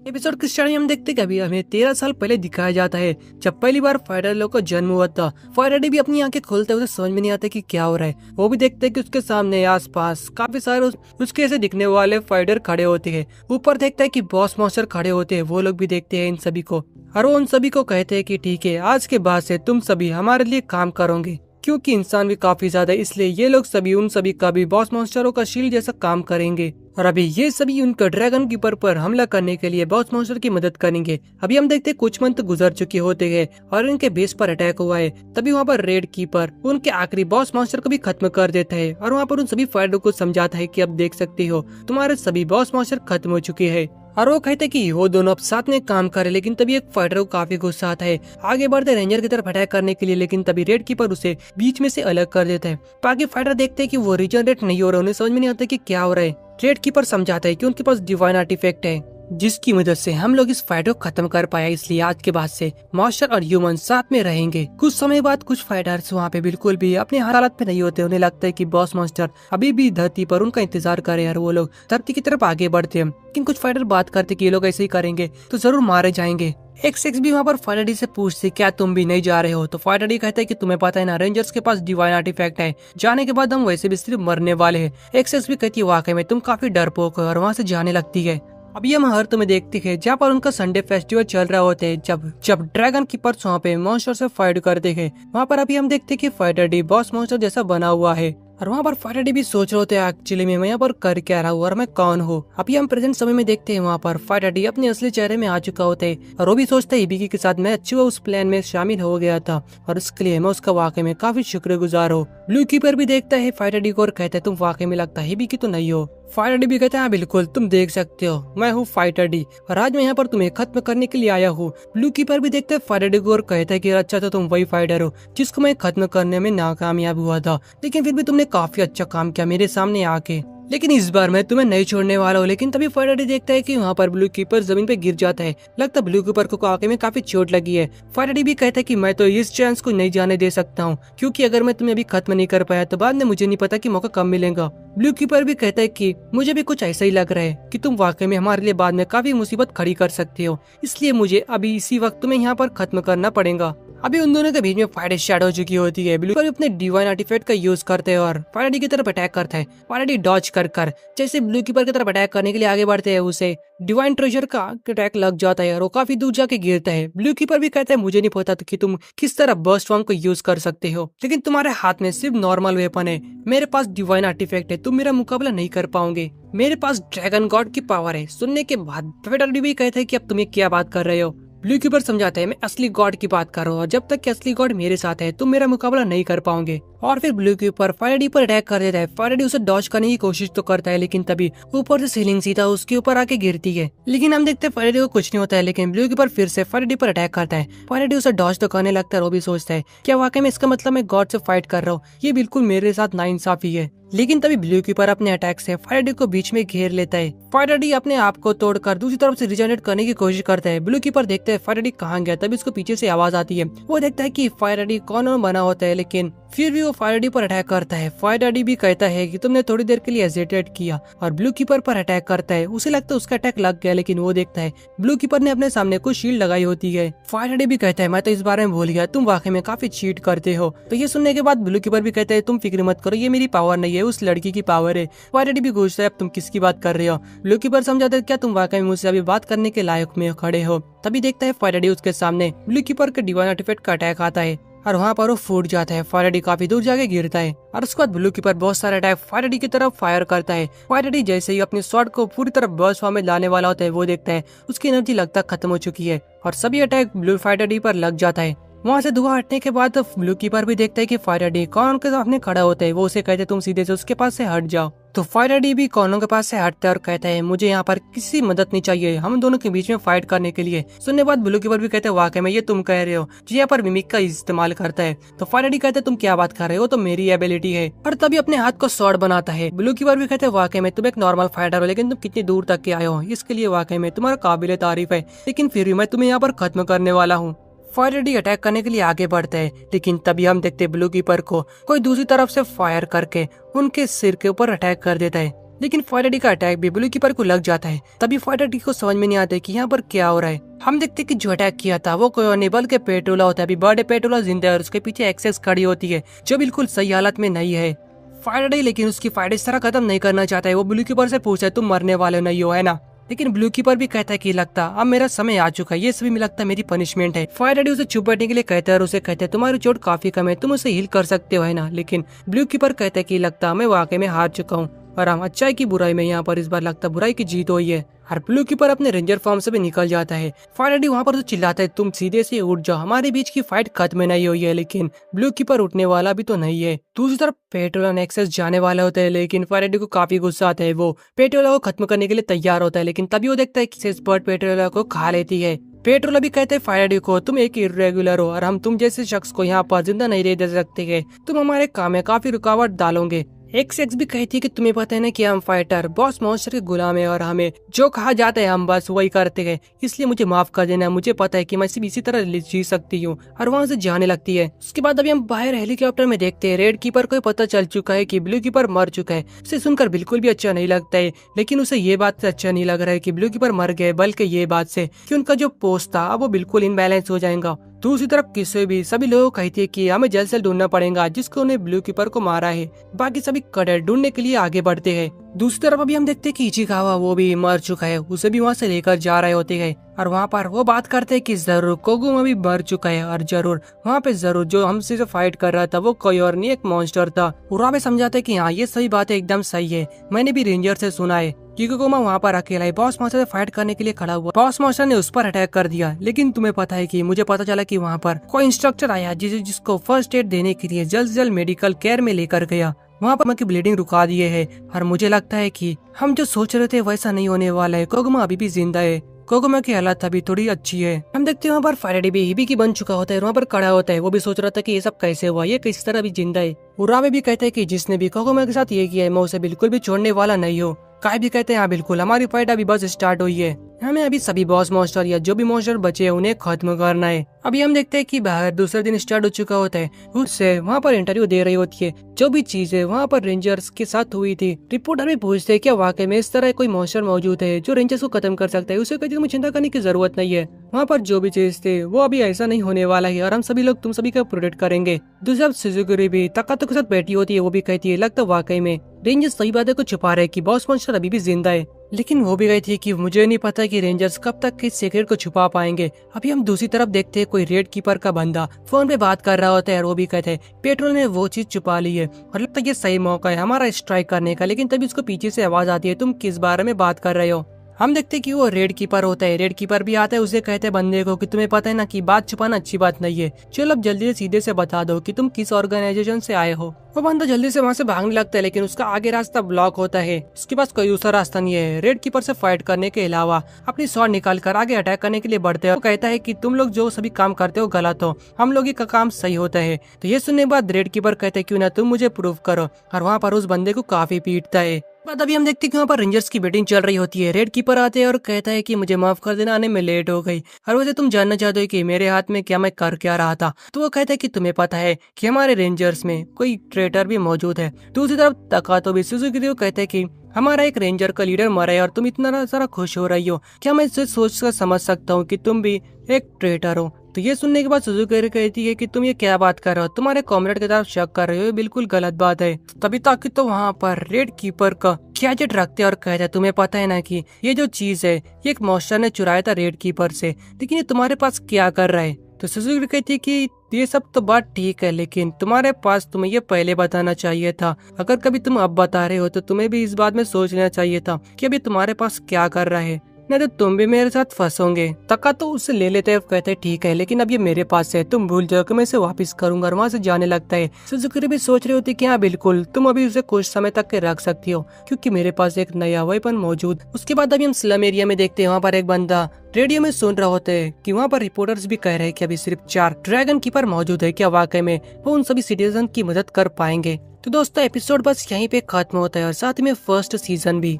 Episode के starting हम देखते कि अभी हमें 13 साल पहले दिखाया जाता है जब पहली बार फाइटर लोग को जन्म हुआ था। फाइटर भी अपनी आंखें खोलते हुए समझ में नहीं आता कि क्या हो रहा है। वो भी देखते हैं कि उसके सामने आसपास काफी सारे उसके ऐसे दिखने वाले फाइटर खड़े होते हैं। ऊपर देखता है कि बॉस मॉन्स्टर खड़े होते हैं। वो लोग भी देखते हैं इन सभी को और वो उन सभी को कहते हैं कि ठीक है, आज के बाद से तुम सभी हमारे लिए काम करोगे, क्योंकि इंसान भी काफी ज्यादा, इसलिए ये लोग सभी उन सभी का भी बॉस मॉन्स्टरों का शील्ड जैसा काम करेंगे। और अभी ये सभी उनका ड्रैगन कीपर पर हमला करने के लिए बॉस मॉन्स्टर की मदद करेंगे। अभी हम देखते हैं कुछ मंथ गुजर चुके होते हैं और इनके बेस पर अटैक हुआ है। तभी वहाँ पर रेड कीपर उनके आखिरी बॉस मॉन्स्टर को भी खत्म कर देता है और वहाँ पर उन सभी फाइटरों को समझाता है कि अब देख सकते हो तुम्हारे सभी बॉस मॉन्स्टर खत्म हो चुके हैं। और वो कहते कि वो दोनों अब साथ में काम करे। लेकिन तभी एक फाइटर को काफी गुस्सा आता है, आगे बढ़ते रेंजर की तरफ अटैक करने के लिए, लेकिन तभी रेड कीपर उसे बीच में से अलग कर देता है। बाकी फाइटर देखते हैं कि वो रीजनरेट नहीं हो रहा, उन्हें समझ में नहीं आता कि क्या हो रहा है। रेड कीपर समझाता है कि उनके पास डिवाइन आर्टिफैक्ट है जिसकी मदद से हम लोग इस फाइट को खत्म कर पाया, इसलिए आज के बाद से मॉन्स्टर और ह्यूमन साथ में रहेंगे। कुछ समय बाद कुछ फाइटर्स वहाँ पे बिल्कुल भी अपने हालात पे नहीं होते। उन्हें लगता है कि बॉस मॉन्स्टर अभी भी धरती पर उनका इंतजार करे और वो लोग धरती की तरफ आगे बढ़ते हैं। लेकिन कुछ फाइटर बात करते कि ये लोग ऐसे ही करेंगे तो जरूर मारे जाएंगे। एक सेक्स भी वहाँ पर फाइटर से पूछते क्या तुम भी नहीं जा रहे हो, तो फाइटर कहता है कि तुम्हें पता है ना, रेंजर्स के पास डिवाइन आर्टिफैक्ट है, जाने के बाद हम वैसे भी सिर्फ मरने वाले हैं। एक सेक्स भी कहती है वाकई में तुम काफी डरपोक हो, और वहाँ से जाने लगती है। अभी हम हर तुम्हें देखते हैं जहाँ पर उनका संडे फेस्टिवल चल रहा होता है, जब ड्रैगन कीपर्स वहाँ पे मॉन्स्टर से फाइट करते हैं। वहाँ पर अभी हम देखते हैं कि फाइटर डी बॉस मॉन्स्टर जैसा बना हुआ है और वहाँ पर फाइटर डी भी सोच रहे होते हैं एक्चुअली में मैं यहाँ पर कर क्या रहा हूँ और मैं कौन हूँ। अभी हम प्रेजेंट समय में देखते हैं वहाँ पर फाइटर डी अपने असली चेहरे में आ चुका होता है और वो भी सोचता है हिबिकी के साथ मैं अच्छी उस प्लान में शामिल हो गया था और इसके लिए मैं उसका वाकई में काफी शुक्रगुजार हूँ। ब्लू कीपर भी देखता है फाइटर डी को और कहता है तुम वाकई में लगता है हिबिकी तो नहीं हो। फाइटर डी भी कहता है हाँ बिल्कुल, तुम देख सकते हो मैं हूँ फाइटर डी और आज मैं यहाँ पर तुम्हें खत्म करने के लिए आया हूँ। ब्लू कीपर भी देखता है फाइटर डी को और कहता है कि अच्छा तो तुम वही फाइटर हो जिसको मैं खत्म करने में नाकामयाब हुआ था, लेकिन फिर भी तुमने काफी अच्छा काम किया मेरे सामने आके, लेकिन इस बार मैं तुम्हें नहीं छोड़ने वाला हूँ। लेकिन तभी फाइटर डी देखता है कि वहाँ पर ब्लू कीपर जमीन पे गिर जाता है। लगता है ब्लू कीपर को आगे में काफी चोट लगी है। फाइटर डी भी कहता है कि मैं तो इस चांस को नहीं जाने दे सकता हूँ, क्योंकि अगर मैं तुम्हें अभी खत्म नहीं कर पाया तो बाद में मुझे नहीं पता कि मौका कब मिलेगा। ब्लू कीपर भी कहता है कि मुझे भी कुछ ऐसा ही लग रहा है कि तुम वाकई में हमारे लिए बाद में काफी मुसीबत खड़ी कर सकते हो, इसलिए मुझे अभी इसी वक्त तुम्हें यहाँ पर खत्म करना पड़ेगा। अभी उन दोनों के बीच में फाइट स्टार्ट हो चुकी होती है। ब्लू कीपर अपने डिवाइन आर्टिफैक्ट का यूज करते हैं और फाइटर डी की तरफ अटैक करता है। फाइटर डी डॉज कर जैसे ब्लू कीपर की तरफ अटैक करने के लिए आगे बढ़ते हैं, उसे डिवाइन ट्रेजर का अटैक लग जाता है और वो काफी दूर जाके गिरता है। ब्लू कीपर भी कहता है मुझे नहीं पता कि तुम किस तरह बर्स्ट फॉर्म को यूज कर सकते हो, लेकिन तुम्हारे हाथ में सिर्फ नॉर्मल वेपन है, मेरे पास डिवाइन आर्टिफैक्ट है, तुम मेरा मुकाबला नहीं कर पाओगे, मेरे पास ड्रैगन गॉड की पावर है। सुनने के बाद फाइटर डी भी कहता है कि अब तुम क्या बात कर रहे हो। ब्लू कीपर समझाता है मैं असली गॉड की बात कर रहा हूँ और जब तक कि असली गॉड मेरे साथ है तुम मेरा मुकाबला नहीं कर पाओगे। और फिर ब्लू कीपर फाइटर डी पर अटैक कर देता है। फाइटर डी उसे डॉज करने की कोशिश तो करता है, लेकिन तभी ऊपर से सीलिंग सीधा उसके ऊपर आके गिरती है। लेकिन हम देखते हैं फाइटर डी को कुछ नहीं होता है, लेकिन ब्लू कीपर फिर से फाइटर डी पर अटैक करता है। फाइटर डी उसे डॉज तो करने लगता है और वो भी सोचता है क्या वाकई में इसका मतलब मैं गॉड से फाइट कर रहा हूँ, ये बिल्कुल मेरे साथ नाइंसाफी है। लेकिन तभी ब्लू कीपर अपने अटैक से फाइटर डी को बीच में घेर लेता है। फाइटर डी अपने आप को तोड़कर दूसरी तरफ से रिजनरेट करने की कोशिश करता है। ब्लू कीपर देखता है फाइटर डी कहाँ गया, तभी उसको पीछे से आवाज आती है। वो देखता है कि फाइटर डी कौन बना होता है, लेकिन फिर भी वो फाइटर डी पर अटैक करता है। फाइटर डी भी कहता है कि तुमने थोड़ी देर के लिए हेजिटेट किया और ब्लू कीपर पर अटैक करता है। उसे लगता है उसका अटैक लग गया, लेकिन वो देखता है ब्लू कीपर ने अपने सामने कुछ शील्ड लगाई होती है। फाइटर डी भी कहता है मैं तो इस बारे में भूल गया, तुम वाकई में काफी चीट करते हो। तो ये सुनने के बाद ब्लू कीपर भी कहता है तुम फिक्र मत करो, ये मेरी पावर नहीं है, उस लड़की की पावर है। फाइटर डी भी पूछता है अब तुम किसकी बात कर रहे हो। ब्लू कीपर समझाता है क्या तुम वाकई में मुझसे अभी बात करने के लायक में खड़े हो। तभी देखता है फाइटर डी उसके सामने ब्लू कीपर के डिवाइन आर्टिफैक्ट का अटैक आता है और वहाँ पर वो फूट जाता है। फाइटर डी काफी दूर जाके गिरता है और उसके बाद ब्लू कीपर बहुत सारे अटैक फाइटर डी की तरफ फायर करता है। फाइटर डी जैसे ही अपनी स्वॉर्ड को पूरी तरफ बर्स्ट फॉर्म में लाने वाला होता है, वो देखता है उसकी एनर्जी लगता खत्म हो चुकी है और सभी अटैक ब्लू फाइटर डी पर लग जाता है। वहाँ से धुआं हटने के बाद ब्लू कीपर भी देखता है कि फाइटर डी कॉर्न के सामने खड़ा होता है। वो उसे कहते तुम सीधे से उसके पास से हट जाओ। तो फाइटर डी भी कॉर्नों के पास से हटता है और कहता है मुझे यहाँ पर किसी मदद नहीं चाहिए, हम दोनों के बीच में फाइट करने के लिए। सुनने बाद ब्लू कीपर भी कहते हैं वाकई में ये तुम कह रहे हो, जो यहाँ पर मिमिक का इस्तेमाल करता है। तो फाइटर डी कहते हैं तुम क्या बात कर रहे हो, तो मेरी एबिलिटी है, और तभी अपने हाथ को स्वॉर्ड बनाता है। ब्लू कीपर भी कहते हैं वाकई में तुम एक नॉर्मल फाइटर हो, लेकिन तुम कितनी दूर तक के आए हो, इसके लिए वाकई में तुम्हारा काबिल तारीफ है, लेकिन फिर भी मैं तुम्हें यहाँ पर खत्म करने वाला हूँ। फाइटर डी अटैक करने के लिए आगे बढ़ता है, लेकिन तभी हम देखते ब्लू कीपर को कोई दूसरी तरफ से फायर करके उनके सिर के ऊपर अटैक कर देता है। लेकिन फायरडी का अटैक भी ब्लू कीपर को लग जाता है। तभी फायरडी को समझ में नहीं आता कि यहाँ पर क्या हो रहा है। हम देखते कि जो अटैक किया था वो कोई और नहीं बल्कि पेट्रोला होता है। अभी बर्थडे पेट्रोला जिंदा है और उसके पीछे एक्सेस खड़ी होती है जो बिल्कुल सही हालत में नहीं है। फायरडी लेकिन उसकी फाइट इस तरह खत्म नहीं करना चाहता है। वो ब्लू कीपर से पूछता है तुम मरने वाले नहीं हो, है ना? लेकिन ब्लू कीपर भी कहता है कि लगता अब मेरा समय आ चुका है, ये सभी में लगता मेरी पनिशमेंट है। फायरडी उसे चुप बैठने के लिए कहता है और उसे कहते हैं तुम्हारी चोट काफी कम है, तुम उसे हील कर सकते हो, है ना? लेकिन ब्लू कीपर कहता है कि लगता मैं वाकई में हार चुका हूँ और हम अच्छाई की बुराई में यहाँ पर इस बार लगता बुराई की जीत हुई है। और ब्लू कीपर अपने रेंजर फॉर्म से भी निकल जाता है। फायरडी वहाँ पर तो चिल्लाता है तुम सीधे से उठ जाओ, हमारे बीच की फाइट खत्म नहीं हुई है। लेकिन ब्लू कीपर उठने वाला भी तो नहीं है। दूसरी तरफ पेट्रोला नेक्सस जाने वाला होता है लेकिन फायरडी को काफी गुस्सा आता है। वो पेट्रोला को खत्म करने के लिए तैयार होता है लेकिन तभी वो देखता है कि सेस्पर्ट पेट्रोला को खा लेती है। पेट्रोला भी कहते हैं फायरडी को तुम एक इर्रेगुलर हो और हम तुम जैसे शख्स को यहाँ पर जिंदा नहीं रह दे सकते हैं, तुम हमारे काम में काफी रुकावट डालोगे। एक्स भी कहती है कि तुम्हें पता है ना कि हम फाइटर बॉस मॉन्स्टर के गुलाम है और हमें जो कहा जाता है हम बस वही करते हैं, इसलिए मुझे माफ कर देना, मुझे पता है कि मैं सिर्फ इसी तरह जी सकती हूँ। और वहाँ से जाने लगती है। उसके बाद अभी हम बाहर हेलीकॉप्टर में देखते हैं रेड कीपर को पता चल चुका है कि ब्लू कीपर मर चुका है। उसे सुनकर बिल्कुल भी अच्छा नहीं लगता है लेकिन उसे ये बात से अच्छा नहीं लग रहा है कि ब्लू कीपर मर गए बल्कि ये बात से कि उनका जो पोस्ट था वो बिल्कुल इनबैलेंस हो जाएगा। दूसरी तरफ किसी भी सभी लोग कहती है कि हमें जल्द से ढूंढना पड़ेगा जिसको उन्हें ब्लू कीपर को मारा है। बाकी सभी कड़े ढूंढने के लिए आगे बढ़ते हैं। दूसरी तरफ अभी हम देखते हैं कि इचिकावा वो भी मर चुका है, उसे भी वहाँ से लेकर जा रहे होते हैं और वहाँ पर वो बात करते हैं कि जरूर कोगुमा भी मर चुका है और जरूर वहाँ पे जरूर जो हमसे जो फाइट कर रहा था वो कोई और नहीं एक मॉन्स्टर था। उरा भी समझाते हैं कि हाँ ये सही बात है, एकदम सही है, मैंने भी रेंजर से सुना है कि कोगुमा वहाँ पर अकेला है, बॉस मॉन्स्टर से फाइट करने के लिए खड़ा हुआ, बॉस मॉन्स्टर ने उस पर अटैक कर दिया। लेकिन तुम्हें पता है कि मुझे पता चला कि वहाँ पर कोई इंस्ट्रक्टर आया जिसको फर्स्ट एड देने के लिए जल्द से जल्द मेडिकल केयर में लेकर गया। वहाँ पर की ब्लीडिंग रुका दिए है और मुझे लगता है कि हम जो सोच रहे थे वैसा नहीं होने वाला है, कोगुमा अभी भी जिंदा है, कोगुमा की हालत अभी थोड़ी अच्छी है। हम देखते हैं वहाँ पर फायरडी भी हिबी की बन चुका होता है, वहाँ पर खड़ा होता है। वो भी सोच रहा था कि ये सब कैसे हुआ, ये किस तरह भी जिंदा है। उरावे भी कहते हैं कि जिसने भी कोगुमा के साथ ये किया है मैं उसे बिल्कुल भी छोड़ने वाला नहीं हूँ। काय भी कहते हैं हाँ बिल्कुल, हमारी फाइट अभी बस स्टार्ट हुई है, हमें अभी सभी बॉस मॉन्स्टर या जो भी मॉन्स्टर बचे हैं उन्हें खत्म करना है। अभी हम देखते हैं कि बाहर दूसरा दिन स्टार्ट हो चुका होता है, उससे वहाँ पर इंटरव्यू दे रही होती है, जो भी चीजें वहाँ पर रेंजर्स के साथ हुई थी। रिपोर्टर भी पूछते हैं क्या वाकई में इस तरह कोई मॉन्स्टर मौजूद है जो रेंजर्स को खत्म कर सकता है। उसे कहते हैं चिंता करने की जरूरत नहीं है, वहाँ पर जो भी चीज थे वो अभी ऐसा नहीं होने वाला है और हम सभी लोग तुम सभी का प्रोटेक्ट करेंगे। दूसरा सुजुकी भी तकातो के साथ बैठी होती है, वो भी कहती है लगता वाकई में रेंजर्स सही बातें को छुपा रहे कि बॉस मॉन्स्टर अभी भी जिंदा है। लेकिन वो भी गई थी कि मुझे नहीं पता कि रेंजर्स कब तक इस सीक्रेट को छुपा पाएंगे। अभी हम दूसरी तरफ देखते हैं कोई रेड कीपर का बंदा फोन पे बात कर रहा होता है और वो भी कहते हैं पेट्रोल ने वो चीज छुपा ली है और लगता है ये सही मौका है हमारा स्ट्राइक करने का। लेकिन तभी उसको पीछे से आवाज आती है तुम किस बारे में बात कर रहे हो। हम देखते हैं कि वो रेड कीपर होता है, रेड कीपर भी आता है, उसे कहते हैं बंदे को कि तुम्हें पता है ना कि बात छुपाना अच्छी बात नहीं है, चलो अब जल्दी से सीधे से बता दो कि तुम किस ऑर्गेनाइजेशन से आए हो। वो बंदा जल्दी से वहाँ से भागने लगता है लेकिन उसका आगे रास्ता ब्लॉक होता है, उसके पास कोई दूसरा रास्ता नहीं है। रेड कीपर से फाइट करने के अलावा अपनी स्वॉर्ड निकाल कर आगे अटैक करने के लिए बढ़ते हैं। वो कहता है कि तुम लोग जो सभी काम करते हो गलत हो, हम लोग का काम सही होता है। तो ये सुनने के बाद रेड कीपर कहते हैं क्यों ना तुम मुझे प्रूव करो और वहाँ पर उस बंदे को काफी पीटता है। बाद अभी हम देखते हैं कि वहाँ पर रेंजर्स की मीटिंग चल रही होती है। रेड कीपर आते हैं और कहता है कि मुझे माफ कर देना, आने में लेट हो गई और वैसे तुम जानना चाहते हो कि मेरे हाथ में क्या मैं कर क्या रहा था। तो वो कहता है कि तुम्हें पता है कि हमारे रेंजर्स में कोई ट्रेटर भी मौजूद है। दूसरी तरफ तकातो भी सुजुकी को कहते हैं कि हमारा एक रेंजर का लीडर मरा है और तुम इतना सारा खुश हो रही हो, क्या मैं इसे सोच कर समझ सकता हूँ कि तुम भी एक ट्रेटर हो। तो ये सुनने के बाद सुजुकी कहती है कि तुम ये क्या बात कर रहे हो, तुम्हारे कॉमरेड की तरफ शक कर रहे हो, ये बिल्कुल गलत बात है। तभी ताकि तो वहाँ पर रेड कीपर का गैजेट रखते और कहते हैं तुम्हें पता है ना कि ये जो चीज है ये एक मॉन्स्टर ने चुराया था रेड कीपर से, लेकिन ये तुम्हारे पास क्या कर रहा है। तो सुजुकी कहती है कि ये सब तो बात ठीक है लेकिन तुम्हारे पास तुम्हें ये पहले बताना चाहिए था, अगर कभी तुम अब बता रहे हो तो तुम्हें भी इस बात में सोच लेना चाहिए था कि अभी तुम्हारे पास क्या कर रहा है, नहीं तो तुम भी मेरे साथ फंसोगे। तका तो उसे ले लेते हैं, कहते हैं ठीक है लेकिन अब ये मेरे पास है, तुम भूल जाओ कि मैं इसे वापस करूंगा और वहाँ से जाने लगता है। सुजुकी भी सोच रही होती कि हाँ बिल्कुल तुम अभी उसे कुछ समय तक के रख सकती हो क्योंकि मेरे पास एक नया वेपन मौजूद। उसके बाद अभी हम स्लम एरिया में देखते हैं, वहाँ पर एक बंदा रेडियो में सुन रहा होता है कि वहाँ पर रिपोर्टर्स भी कह रहे हैं कि अभी सिर्फ 4 ड्रैगन कीपर मौजूद है, क्या वाकई में वो उन सभी सिटीजन की मदद कर पाएंगे। तो दोस्तों एपिसोड बस यहीं पे खत्म होता है और साथ में फर्स्ट सीजन भी।